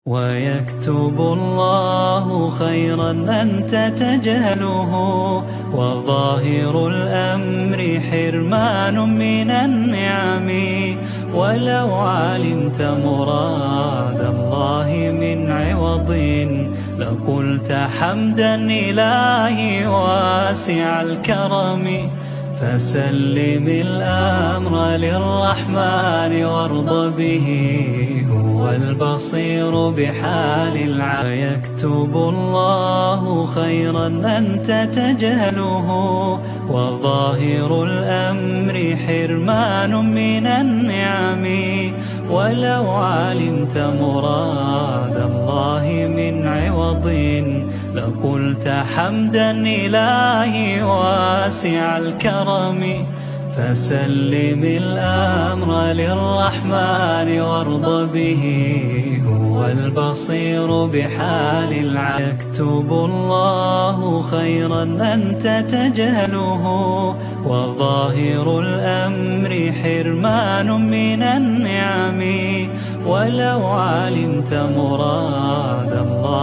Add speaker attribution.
Speaker 1: ويكتب الله خيرا أنت تجهله، وظاهر الأمر حرمان من النعم. ولو علمت مراد الله من عوض، لقلت حمدا إلهي واسع الكرم. فسلم الأمر للرحمن وارض به، هو البصير بحال العبد. ويكتب الله خيرا أنت تجهله، وظاهر الأمر حرمان من النعم. ولو علمت مراد الله من عوض، لقلت حمدا إلهي واسع الكرم. فسلم الأمر للرحمن وارض به، هو البصير بحال العبد. يكتب الله خيرا أنت تجهله، وظاهر الأمر حرمان من النعم. ولو علمت مراد الله